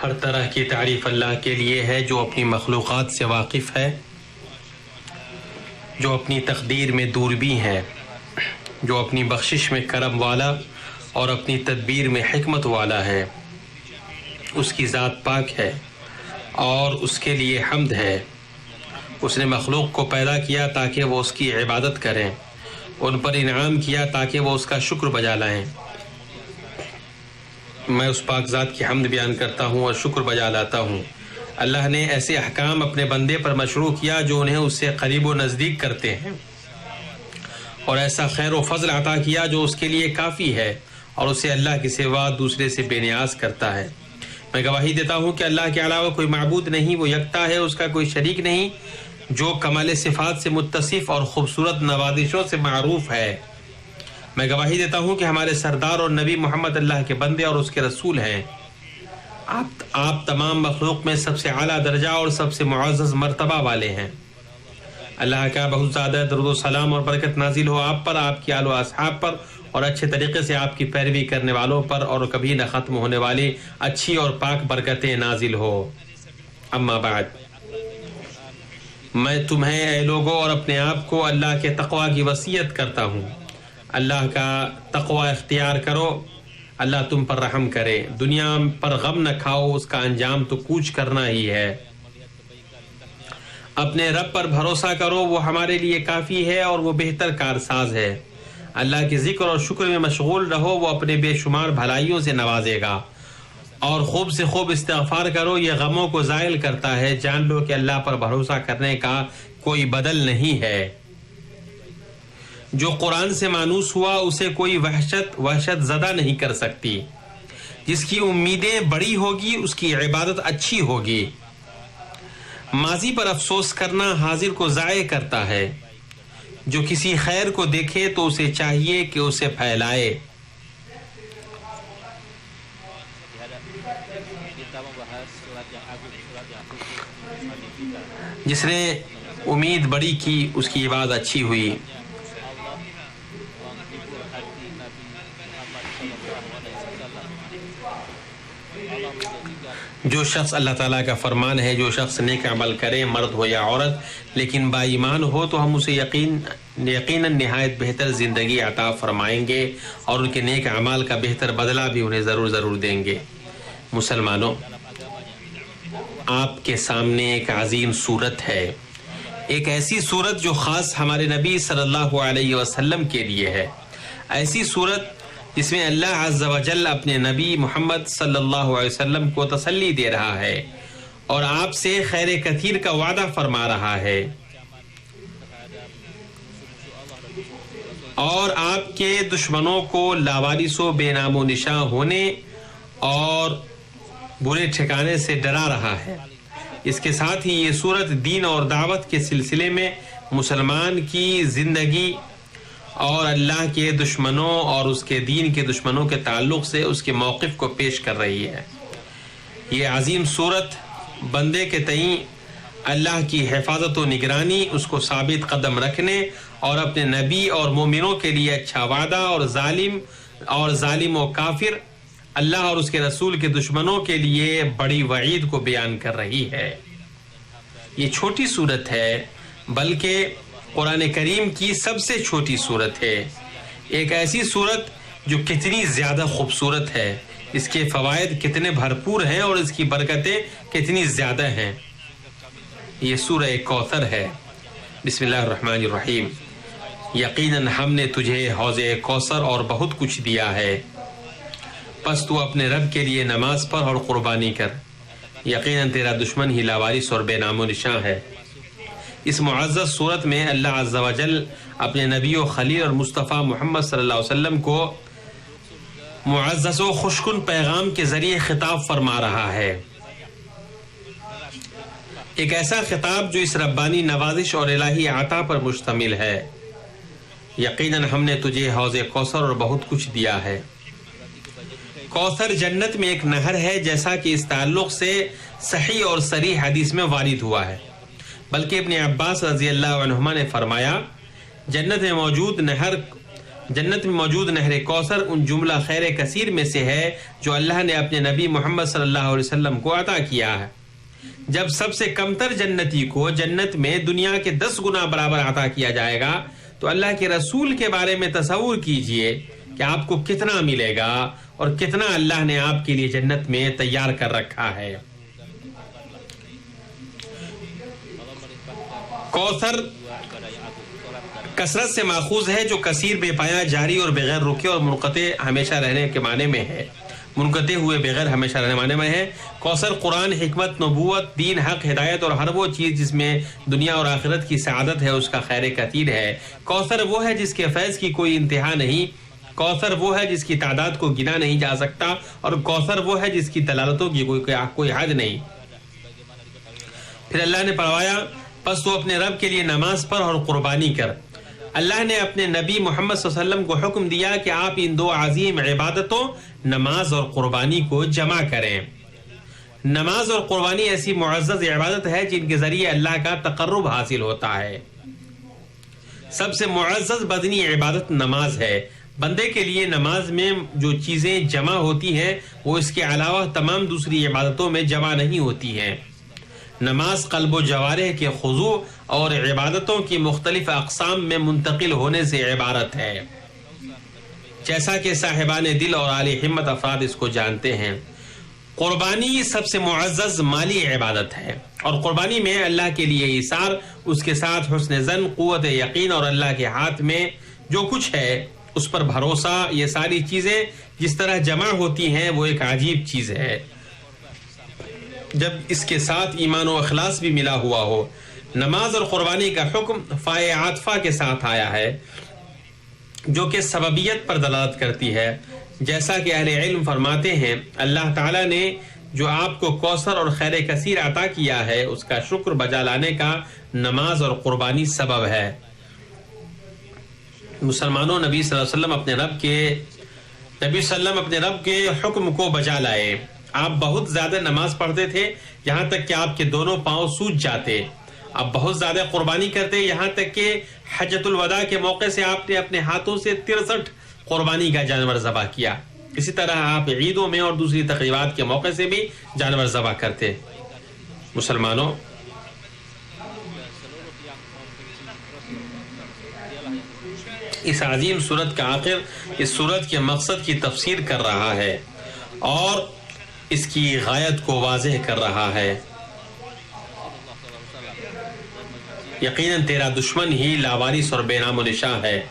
ہر طرح کی تعریف اللہ کے لیے ہے جو اپنی مخلوقات سے واقف ہے، جو اپنی تقدیر میں دوربین ہے، جو اپنی بخشش میں کرم والا اور اپنی تدبیر میں حکمت والا ہے۔ اس کی ذات پاک ہے اور اس کے لیے حمد ہے۔ اس نے مخلوق کو پیدا کیا تاکہ وہ اس کی عبادت کریں، ان پر انعام کیا تاکہ وہ اس کا شکر بجا لائیں۔ میں اس پاک ذات کی حمد بیان کرتا ہوں اور شکر بجا لاتا ہوں۔ اللہ نے ایسے احکام اپنے بندے پر مشروع کیا جو انہیں اس سے قریب و نزدیک کرتے ہیں، اور ایسا خیر و فضل عطا کیا جو اس کے لیے کافی ہے اور اسے اللہ کے سوا دوسرے سے بے نیاز کرتا ہے۔ میں گواہی دیتا ہوں کہ اللہ کے علاوہ کوئی معبود نہیں، وہ یکتا ہے، اس کا کوئی شریک نہیں، جو کمال صفات سے متصف اور خوبصورت نوازشوں سے معروف ہے۔ میں گواہی دیتا ہوں کہ ہمارے سردار اور نبی محمد اللہ کے بندے اور اس کے رسول ہیں۔ آپ تمام مخلوق میں سب سے اعلیٰ درجہ اور سب سے معزز مرتبہ والے ہیں۔ اللہ کا بہت زیادہ درود و سلام اور برکت نازل ہو آپ پر، آپ کی آل و اصحاب پر، اور اچھے طریقے سے آپ کی پیروی کرنے والوں پر، اور کبھی نہ ختم ہونے والی اچھی اور پاک برکتیں نازل ہو۔ اما بعد، میں تمہیں اے لوگوں اور اپنے آپ کو اللہ کے تقوی کی وصیت کرتا ہوں۔ اللہ کا تقوی اختیار کرو، اللہ تم پر رحم کرے۔ دنیا پر غم نہ کھاؤ، اس کا انجام تو کوچ کرنا ہی ہے۔ اپنے رب پر بھروسہ کرو، وہ ہمارے لیے کافی ہے اور وہ بہتر کارساز ہے۔ اللہ کے ذکر اور شکر میں مشغول رہو، وہ اپنے بے شمار بھلائیوں سے نوازے گا۔ اور خوب سے خوب استغفار کرو، یہ غموں کو زائل کرتا ہے۔ جان لو کہ اللہ پر بھروسہ کرنے کا کوئی بدل نہیں ہے۔ جو قرآن سے مانوس ہوا اسے کوئی وحشت زدہ نہیں کر سکتی۔ جس کی امیدیں بڑی ہوگی اس کی عبادت اچھی ہوگی۔ ماضی پر افسوس کرنا حاضر کو ضائع کرتا ہے۔ جو کسی خیر کو دیکھے تو اسے چاہیے کہ اسے پھیلائے۔ جس نے امید بڑی کی اس کی عبادت اچھی ہوئی۔ جو شخص اللہ تعالیٰ کا فرمان ہے، جو شخص نیک عمل کرے، مرد ہو یا عورت، لیکن با ایمان ہو، تو ہم اسے یقیناً نہایت بہتر زندگی عطا فرمائیں گے اور ان کے نیک اعمال کا بہتر بدلہ بھی انہیں ضرور دیں گے۔ مسلمانوں، آپ کے سامنے ایک عظیم صورت ہے، ایک ایسی صورت جو خاص ہمارے نبی صلی اللہ علیہ وسلم کے لیے ہے۔ ایسی صورت جس میں اللہ عز و جل اپنے نبی محمد صلی اللہ علیہ وسلم کو تسلی دے رہا ہے اور آپ سے خیر کثیر کا وعدہ فرما رہا ہے، اور آپ کے دشمنوں کو لاوارث و بے نام و نشاں ہونے اور برے ٹھکانے سے ڈرا رہا ہے۔ اس کے ساتھ ہی یہ صورت دین اور دعوت کے سلسلے میں مسلمان کی زندگی اور اللہ کے دشمنوں اور اس کے دین کے دشمنوں کے تعلق سے اس کے موقف کو پیش کر رہی ہے۔ یہ عظیم صورت بندے کے تئیں اللہ کی حفاظت و نگرانی، اس کو ثابت قدم رکھنے اور اپنے نبی اور مومنوں کے لیے اچھا وعدہ، اور ظالم و کافر اللہ اور اس کے رسول کے دشمنوں کے لیے بڑی وعید کو بیان کر رہی ہے۔ یہ چھوٹی صورت ہے، بلکہ قرآن کریم کی سب سے چھوٹی صورت ہے۔ ایک ایسی صورت جو کتنی زیادہ خوبصورت ہے، اس کے فوائد کتنے بھرپور ہیں اور اس کی برکتیں کتنی زیادہ ہیں۔ یہ سورہ کوثر ہے۔ بسم اللہ الرحمن الرحیم۔ یقیناً ہم نے تجھے حوض کوثر اور بہت کچھ دیا ہے، پس تو اپنے رب کے لیے نماز پڑھ اور قربانی کر، یقیناً تیرا دشمن ہی لاوارث اور بے نام و نشاں ہے۔ اس معزز صورت میں اللہ عز و جل اپنے نبی و خلیل اور مصطفیٰ محمد صلی اللہ علیہ وسلم کو معزز و خوشکن پیغام کے ذریعے خطاب فرما رہا ہے۔ ایک ایسا خطاب جو اس ربانی نوازش اور الہی عطا پر مشتمل ہے۔ یقیناً ہم نے تجھے حوض کوثر اور بہت کچھ دیا ہے۔ کوثر جنت میں ایک نہر ہے، جیسا کہ اس تعلق سے صحیح اور صریح حدیث میں وارد ہوا ہے۔ بلکہ ابن عباس رضی اللہ عنہما نے فرمایا، جنت میں موجود نہر جنت میں موجود نہر کوثر ان جملہ خیر کثیر میں سے ہے جو اللہ نے اپنے نبی محمد صلی اللہ علیہ وسلم کو عطا کیا ہے۔ جب سب سے کمتر جنتی کو جنت میں دنیا کے 10 گنا برابر عطا کیا جائے گا تو اللہ کے رسول کے بارے میں تصور کیجئے کہ آپ کو کتنا ملے گا اور کتنا اللہ نے آپ کے لیے جنت میں تیار کر رکھا ہے۔ کوثر کثرت سے ماخوذ ہے جو کثیر، بے پایا، جاری اور بغیر رکے اور منقطع ہمیشہ رہنے کے معنی میں ہے، منقطع ہوئے بغیر ہمیشہ رہنے معنی میں ہے۔ کوثر قرآن، حکمت، نبوت، دین، حق، ہدایت اور ہر وہ چیز جس میں دنیا اور آخرت کی سعادت ہے اس کا خیر کثیر ہے۔ کوثر وہ ہے جس کے فیض کی کوئی انتہا نہیں، کوثر وہ ہے جس کی تعداد کو گنا نہیں جا سکتا، اور کوثر وہ ہے جس کی دلالتوں کی کوئی حد نہیں۔ پھر اللہ نے فرمایا پس تو اپنے رب کے لیے نماز پڑھ اور قربانی کر۔ اللہ نے اپنے نبی محمد صلی اللہ علیہ وسلم کو حکم دیا کہ آپ ان 2 عظیم عبادتوں نماز اور قربانی کو جمع کریں۔ نماز اور قربانی ایسی معزز عبادت ہے جن کے ذریعے اللہ کا تقرب حاصل ہوتا ہے۔ سب سے معزز بدنی عبادت نماز ہے۔ بندے کے لیے نماز میں جو چیزیں جمع ہوتی ہیں وہ اس کے علاوہ تمام دوسری عبادتوں میں جمع نہیں ہوتی ہیں۔ نماز قلب و جوارح کے خضوع اور عبادتوں کی مختلف اقسام میں منتقل ہونے سے عبارت ہے، جیسا کہ صاحبان دل اور عالی ہمت افراد اس کو جانتے ہیں۔ قربانی سب سے معزز مالی عبادت ہے، اور قربانی میں اللہ کے لیے ایثار، اس کے ساتھ حسن ظن، قوت یقین اور اللہ کے ہاتھ میں جو کچھ ہے اس پر بھروسہ، یہ ساری چیزیں جس طرح جمع ہوتی ہیں وہ ایک عجیب چیز ہے جب اس کے ساتھ ایمان و اخلاص بھی ملا ہوا ہو۔ نماز اور قربانی کا حکم فائے عاطفہ کے ساتھ آیا ہے جو کہ سببیت پر دلالت کرتی ہے، جیسا کہ اہل علم فرماتے ہیں اللہ تعالیٰ نے جو آپ کو کوثر اور خیر کثیر عطا کیا ہے اس کا شکر بجا لانے کا نماز اور قربانی سبب ہے۔ مسلمانوں، نبی صلی اللہ علیہ وسلم اپنے رب کے حکم کو بجا لائے۔ آپ بہت زیادہ نماز پڑھتے تھے یہاں تک کہ آپ کے دونوں پاؤں سوج جاتے۔ آپ بہت زیادہ قربانی کرتے یہاں تک کہ حجۃ الوداع کے موقع سے آپ نے اپنے ہاتھوں سے 63 قربانی کا جانور ذبح کیا۔ اسی طرح آپ عیدوں میں اور دوسری تقریبات کے موقع سے بھی جانور ذبح کرتے۔ مسلمانوں، اس عظیم سورت کا آخر اس سورت کے مقصد کی تفسیر کر رہا ہے اور اس کی غایت کو واضح کر رہا ہے۔ یقیناً تیرا دشمن ہی لاوارث اور بے نام و نشاں ہے۔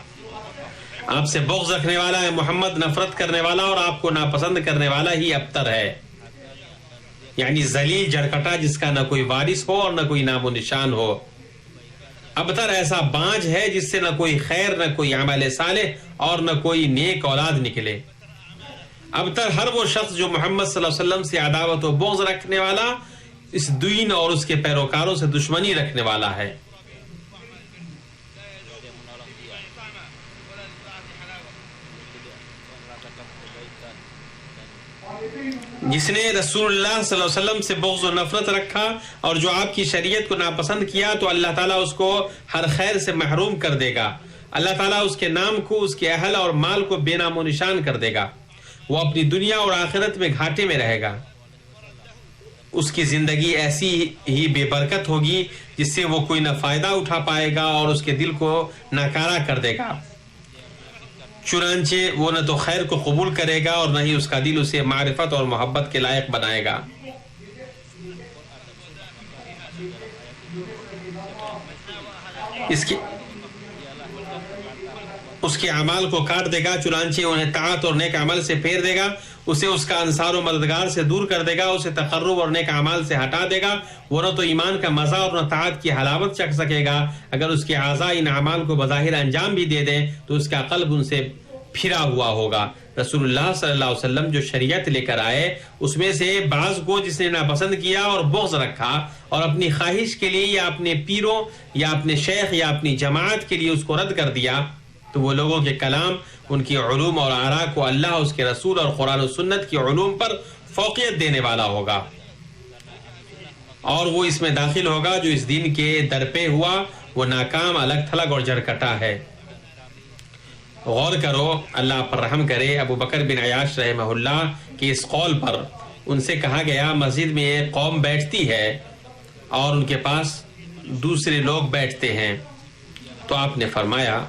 آپ سے بغض رکھنے والا ہے محمد، نفرت کرنے والا اور آپ کو ناپسند کرنے والا ہی ابتر ہے، یعنی ذلیل جڑکٹا جس کا نہ کوئی وارث ہو اور نہ کوئی نام و نشان ہو۔ ابتر ایسا بانج ہے جس سے نہ کوئی خیر، نہ کوئی عمل صالح اور نہ کوئی نیک اولاد نکلے۔ ابتر ہر وہ شخص جو محمد صلی اللہ علیہ وسلم سے عداوت و بغض رکھنے والا، اس دین اور اس کے پیروکاروں سے دشمنی رکھنے والا ہے۔ جس نے رسول اللہ صلی اللہ علیہ وسلم سے بغض و نفرت رکھا اور جو آپ کی شریعت کو ناپسند کیا تو اللہ تعالیٰ اس کو ہر خیر سے محروم کر دے گا۔ اللہ تعالیٰ اس کے نام کو، اس کے اہل اور مال کو بے نام و نشان کر دے گا۔ وہ اپنی دنیا اور آخرت میں گھاٹے میں رہے گا۔ اس کی زندگی ایسی ہی بے برکت ہوگی جس سے وہ کوئی نہ فائدہ اٹھا پائے گا اور اس کے دل کو ناکارہ کر دے گا۔ چنانچہ وہ نہ تو خیر کو قبول کرے گا اور نہ ہی اس کا دل اسے معرفت اور محبت کے لائق بنائے گا۔ اس کے اعمال کو کاٹ دے گا، چنانچہ انہیں طاعت اور نیک عمل سے پھیر دے گا، اسے اس کا انصار و مددگار سے دور کر دے گا، اسے تقرب اور نیک اعمال سے ہٹا دے گا۔ وہ نہ تو ایمان کا مزہ اور نہ طاعت کی حلاوت چکھ سکے گا۔ اگر اس کے اعضاء ان اعمال کو بظاہر انجام بھی دے دیں تو اس کا قلب ان سے پھرا ہوا ہوگا۔ رسول اللہ صلی اللہ علیہ وسلم جو شریعت لے کر آئے اس میں سے بعض کو جس نے ناپسند کیا اور بغض رکھا اور اپنی خواہش کے لیے یا اپنے پیروں یا اپنے شیخ یا اپنی جماعت کے لیے اس کو رد کر دیا تو وہ لوگوں کے کلام، ان کی علوم اور آراء کو اللہ، اس کے رسول اور قرآن و سنت کی علوم پر فوقیت دینے والا ہوگا، اور وہ اس میں داخل ہوگا جو اس دین کے در پہ ہوا وہ ناکام، الگ تھلگ اور جڑکٹا ہے۔ غور کرو، اللہ پر رحم کرے، ابو بکر بن عیاش رحمہ اللہ کی اس قول پر ان سے کہا گیا مسجد میں ایک قوم بیٹھتی ہے اور ان کے پاس دوسرے لوگ بیٹھتے ہیں، تو آپ نے فرمایا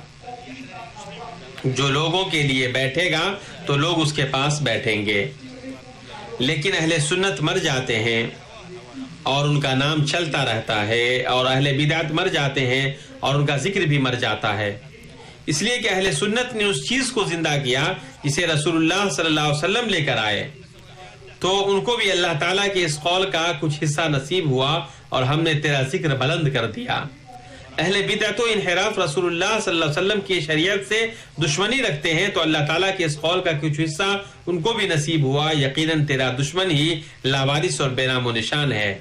جو لوگوں کے لیے بیٹھے گا تو لوگ اس کے پاس بیٹھیں گے، لیکن اہل سنت مر جاتے ہیں اور ان کا نام چلتا رہتا ہے، اور اہل بدعت مر جاتے ہیں اور ان کا ذکر بھی مر جاتا ہے، اس لیے کہ اہل سنت نے اس چیز کو زندہ کیا جسے رسول اللہ صلی اللہ علیہ وسلم لے کر آئے، تو ان کو بھی اللہ تعالیٰ کے اس قول کا کچھ حصہ نصیب ہوا اور ہم نے تیرا ذکر بلند کر دیا۔ اہل بدعت و انحراف رسول اللہ صلی اللہ علیہ وسلم کی شریعت سے دشمنی رکھتے ہیں، تو اللہ تعالیٰ کے اس قول کا کچھ حصہ ان کو بھی نصیب ہوا، یقیناً تیرا دشمن ہی لاوارث اور بے نام و نشان ہے۔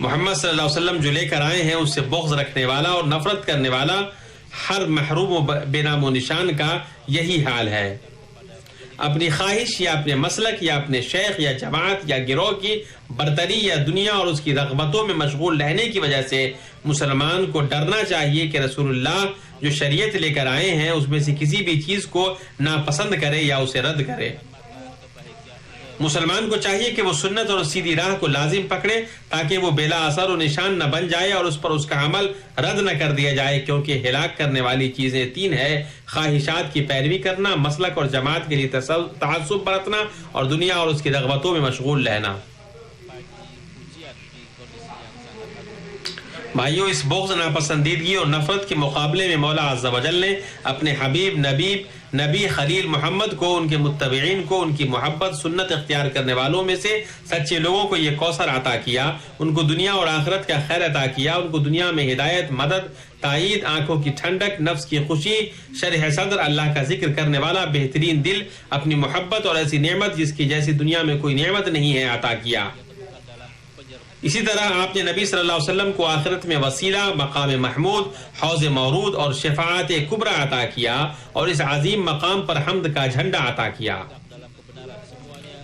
محمد صلی اللہ علیہ وسلم جو لے کر آئے ہیں اس سے بغض رکھنے والا اور نفرت کرنے والا ہر محروم و بے نام و نشان کا یہی حال ہے۔ اپنی خواہش یا اپنے مسلک یا اپنے شیخ یا جماعت یا گروہ کی برتری یا دنیا اور اس کی رغبتوں میں مشغول رہنے کی وجہ سے مسلمان کو ڈرنا چاہیے کہ رسول اللہ جو شریعت لے کر آئے ہیں اس میں سے کسی بھی چیز کو ناپسند کرے یا اسے رد کرے۔ مسلمان کو چاہیے کہ وہ سنت اور سیدھی راہ کو لازم پکڑے تاکہ وہ بلا اثر و نشان نہ بن جائے اور اس پر اس کا عمل رد نہ کر دیا جائے، کیونکہ ہلاک کرنے والی چیزیں تین ہے: خواہشات کی پیروی کرنا، مسلک اور جماعت کے لیے تعصب برتنا، اور دنیا اور اس کی رغبتوں میں مشغول رہنا۔ بھائیو، اس بغض، ناپسندیدگی اور نفرت کے مقابلے میں مولا عز و جل نے اپنے حبیب نبی خلیل محمد کو، ان کے متبعین کو، ان کی محبت سنت اختیار کرنے والوں میں سے سچے لوگوں کو یہ کوثر عطا کیا، ان کو دنیا اور آخرت کا خیر عطا کیا، ان کو دنیا میں ہدایت، مدد، تائید، آنکھوں کی ٹھنڈک، نفس کی خوشی، شرح صدر، اللہ کا ذکر کرنے والا بہترین دل، اپنی محبت اور ایسی نعمت جس کی جیسی دنیا میں کوئی نعمت نہیں ہے عطا کیا۔ اسی طرح آپ نے نبی صلی اللہ علیہ وسلم کو آخرت میں وسیلہ، مقام محمود، حوض مورود اور شفاعت کبریٰ عطا کیا، اور اس عظیم مقام پر حمد کا جھنڈا عطا کیا۔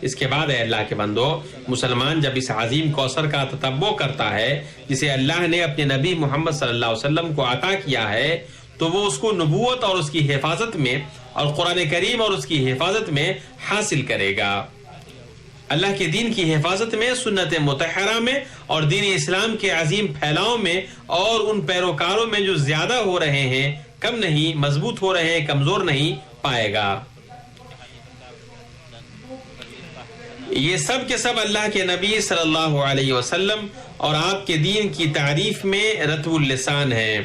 اس کے بعد اے اللہ کے بندو، مسلمان جب اس عظیم کوثر کا تتبع کرتا ہے جسے اللہ نے اپنے نبی محمد صلی اللہ علیہ وسلم کو عطا کیا ہے، تو وہ اس کو نبوت اور اس کی حفاظت میں اور قرآن کریم اور اس کی حفاظت میں حاصل کرے گا۔ اللہ کے دین کی حفاظت میں، سنت مطہرہ میں اور دین اسلام کے عظیم پھیلاؤ میں اور ان پیروکاروں میں جو زیادہ ہو رہے ہیں، کم نہیں، مضبوط ہو رہے ہیں، کمزور نہیں پائے گا۔ یہ سب کے سب اللہ کے نبی صلی اللہ علیہ وسلم اور آپ کے دین کی تعریف میں رطب اللسان ہیں،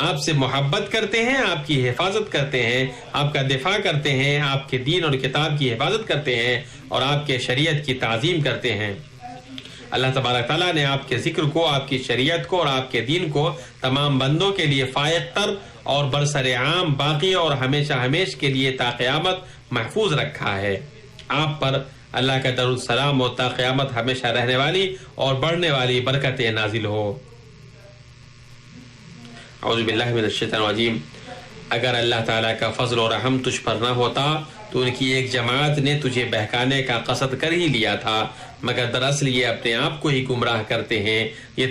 آپ سے محبت کرتے ہیں، آپ کی حفاظت کرتے ہیں، آپ کا دفاع کرتے ہیں، آپ کے دین اور کتاب کی حفاظت کرتے ہیں اور آپ کے شریعت کی تعظیم کرتے ہیں۔ اللہ تبارک تعالیٰ نے آپ کے ذکر کو، آپ کی شریعت کو اور آپ کے دین کو تمام بندوں کے لیے فائق تر اور برسر عام، باقی اور ہمیشہ ہمیش کے لیے تا قیامت محفوظ رکھا ہے۔ آپ پر اللہ کا درود السلام و تا قیامت ہمیشہ رہنے والی اور بڑھنے والی برکتیں نازل ہو۔ اعوذ باللہ من الشیطان الرجیم۔ اگر اللہ تعالیٰ کا فضل و رحم تجھ پر نہ ہوتا تو ان کی ایک جماعت نے تجھے بہکانے کا قصد کر ہی لیا تھا، مگر دراصل یہ اپنے آپ کو ہی گمراہ کرتے ہیں، یہ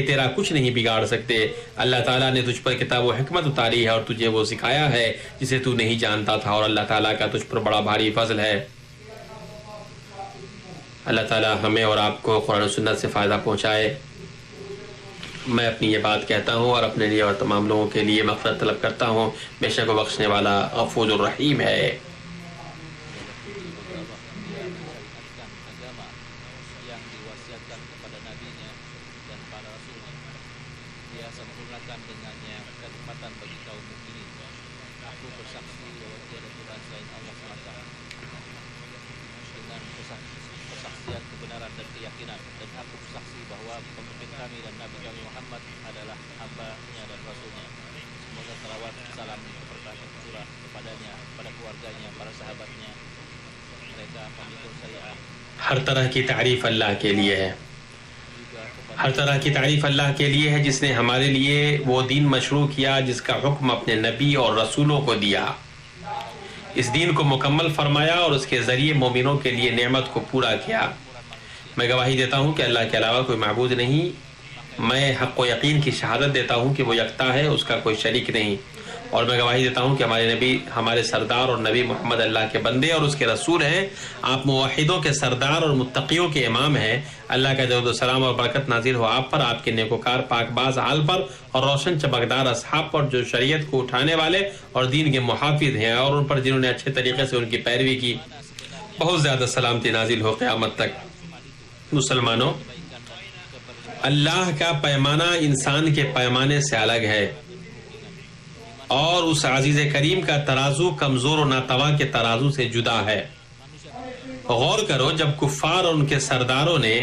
تیرا کچھ نہیں بگاڑ سکتے۔ اللہ تعالیٰ نے تجھ پر کتاب و حکمت اتاری ہے اور تجھے وہ سکھایا ہے جسے تو نہیں جانتا تھا، اور اللہ تعالیٰ کا تجھ پر بڑا بھاری فضل ہے۔ اللہ تعالیٰ ہمیں اور آپ کو قرآن و سنت سے فائدہ پہنچائے۔ میں اپنی یہ بات کہتا ہوں اور اپنے لیے اور تمام لوگوں کے لیے مغفرت طلب کرتا ہوں، بے شک وہ بخشنے والا غفور الرحیم ہے۔ ہر طرح کی تعریف اللہ کے لیے ہے، ہر طرح کی تعریف اللہ کے لیے ہے جس نے ہمارے لیے وہ دین مشروع کیا جس کا حکم اپنے نبی اور رسولوں کو دیا، اس دین کو مکمل فرمایا اور اس کے ذریعے مومنوں کے لیے نعمت کو پورا کیا۔ میں گواہی دیتا ہوں کہ اللہ کے علاوہ کوئی معبود نہیں، میں حق و یقین کی شہادت دیتا ہوں کہ وہ یکتا ہے، اس کا کوئی شریک نہیں، اور میں گواہی دیتا ہوں کہ ہمارے نبی ہمارے سردار اور نبی محمد اللہ کے بندے اور اس کے رسول ہیں. آپ موحدوں کے سردار اور متقیوں کے امام ہیں. اللہ کا درود و سلام اور برکت نازل ہو آپ پر، آپ کے نیکوکار پاک باز حال پر اور روشن چمکدار اصحاب پر جو شریعت کو اٹھانے والے اور دین کے محافظ ہیں، اور ان پر جنہوں نے اچھے طریقے سے ان کی پیروی کی. بہت زیادہ سلامتی نازل ہو قیامت تک. مسلمانوں، اللہ کا پیمانہ انسان کے پیمانے سے الگ ہے، اور اس عزیز کریم کا ترازو کمزور و ناتوا کے ترازو سے جدا ہے. غور کرو، جب کفار اور ان کے سرداروں نے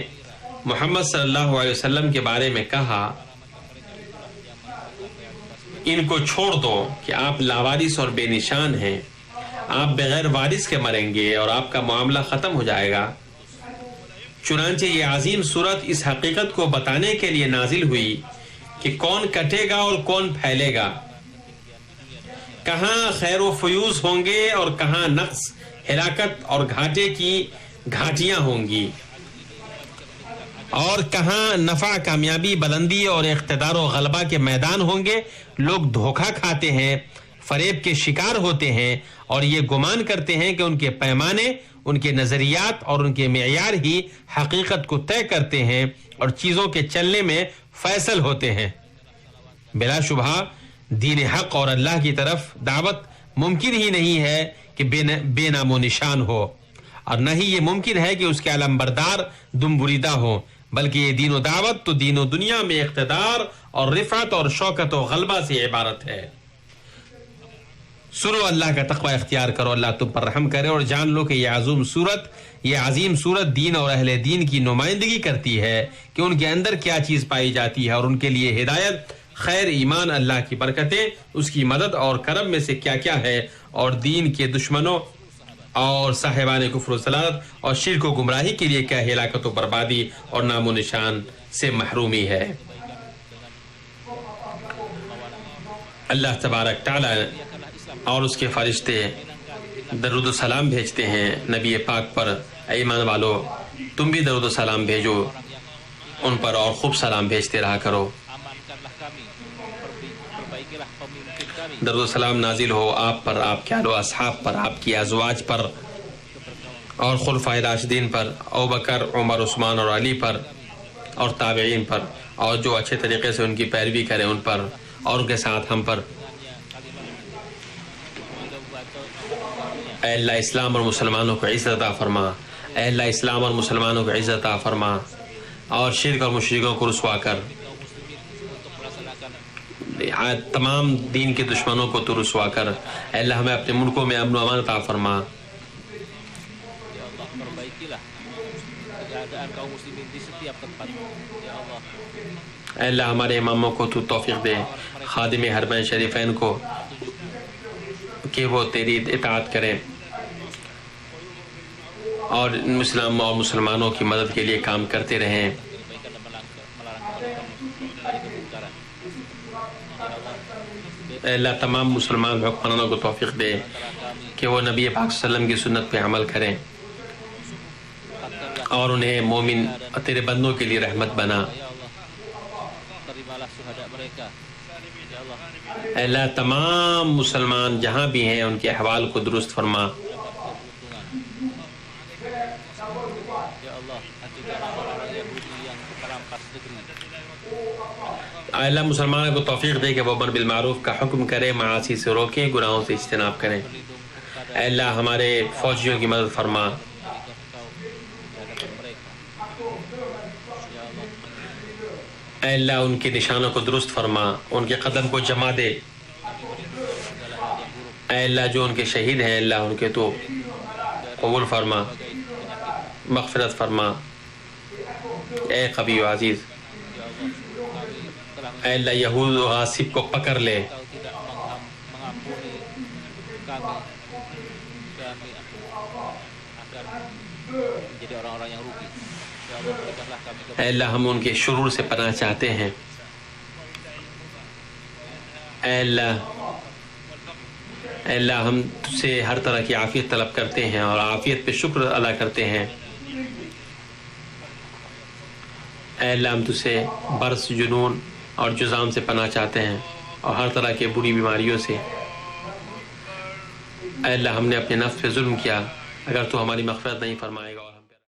محمد صلی اللہ علیہ وسلم کے بارے میں کہا ان کو چھوڑ دو کہ آپ لاوارث اور بے نشان ہیں، آپ بغیر وارث کے مریں گے اور آپ کا معاملہ ختم ہو جائے گا. چنانچہ یہ عظیم سورت اس حقیقت کو بتانے کے لیے نازل ہوئی کہ کون کٹے گا اور کون پھیلے گا، کہاں خیر و فیوز ہوں گے اور کہاں نقص، ہلاکت اور گھاٹے کی گھاٹیاں ہوں گی، اور کہاں نفع، کامیابی، بلندی اور اقتدار و غلبہ کے میدان ہوں گے. لوگ دھوکہ کھاتے ہیں، فریب کے شکار ہوتے ہیں اور یہ گمان کرتے ہیں کہ ان کے پیمانے، ان کے نظریات اور ان کے معیار ہی حقیقت کو طے کرتے ہیں اور چیزوں کے چلنے میں فیصل ہوتے ہیں. بلا شبہ دین حق اور اللہ کی طرف دعوت ممکن ہی نہیں ہے کہ بے نام و نشان ہو، اور نہ ہی یہ ممکن ہے کہ اس کے علمبردار دم بریدہ ہو، بلکہ یہ دین و دعوت تو دین و دنیا میں اقتدار اور رفعت اور شوکت و غلبہ سے عبارت ہے. سنو، اللہ کا تقوی اختیار کرو، اللہ تم پر رحم کرے، اور جان لو کہ یہ عظیم صورت دین اور اہل دین کی نمائندگی کرتی ہے کہ ان کے اندر کیا چیز پائی جاتی ہے، اور ان کے لیے ہدایت، خیر، ایمان، اللہ کی برکتیں، اس کی مدد اور کرم میں سے کیا کیا ہے، اور دین کے دشمنوں اور صاحبان کفر و ضلالت اور شرک و گمراہی کے لیے کیا ہلاکت و بربادی اور نام و نشان سے محرومی ہے. اللہ تبارک تعالی اور اس کے فرشتے درود و سلام بھیجتے ہیں نبی پاک پر. اے ایمان والو، تم بھی درود و سلام بھیجو ان پر اور خوب سلام بھیجتے رہا کرو. درود و سلام نازل ہو آپ پر، آپ کے آل و اصحاب پر، آپ کی ازواج پر اور خلفائے راشدین پر، ابوبکر، عمر، عثمان اور علی پر، اور تابعین پر، اور جو اچھے طریقے سے ان کی پیروی کریں ان پر، اور ان کے ساتھ ہم پر. اے اللہ اسلام اور مسلمانوں کو عزت عطا فرما، اے اللہ اسلام اور مسلمانوں کو عزت عطا فرما، اور شرک اور مشرکوں کو رسوا کر، تمام دین کے دشمنوں کو تو رسوا کر. اے اللہ ہمیں اپنے ملکوں میں امن و امان عطا فرما. اے اللہ ہمارے اماموں کو تو توفیق دے، خادم حرمین شریفین کو، کہ وہ تیری اطاعت کریں اور مسلم اور مسلمانوں کی مدد کے لیے کام کرتے رہیں. اے اللہ تمام مسلمان حکمرانوں کو توفیق دے کہ وہ نبی پاک صلی اللہ علیہ وسلم کی سنت پہ عمل کریں اور انہیں مومن تیرے بندوں کے لیے رحمت بنا. اے اللہ تمام مسلمان جہاں بھی ہیں ان کے احوال کو درست فرما. اے اللہ مسلمانوں کو توفیق دے کہ وہ امر بالمعروف کا حکم کرے، معاصی سے روکیں، گناہوں سے اجتناب کریں. اے اللہ ہمارے فوجیوں کی مدد فرما. اے اللہ ان کے نشانوں کو درست فرما، ان کے قدم کو جما دے. اے اللہ جو ان کے شہید ہیں اللہ ان کے تو قبول فرما، مغفرت فرما. اے قوی و عزیز، اے اللہ یہود و غاصب کو پکڑ لے. اے اللہ ہم ان کے شرور سے پناہ چاہتے ہیں. اے اللہ ہم تجھ سے ہر طرح کی عافیت طلب کرتے ہیں اور عافیت پہ شکر ادا کرتے ہیں. اے اللہ ہم تجھ سے برس، جنون اور جذام سے پناہ چاہتے ہیں اور ہر طرح کے بری بیماریوں سے. اے اللہ ہم نے اپنے نفس پہ ظلم کیا، اگر تو ہماری مغفرت نہیں فرمائے گا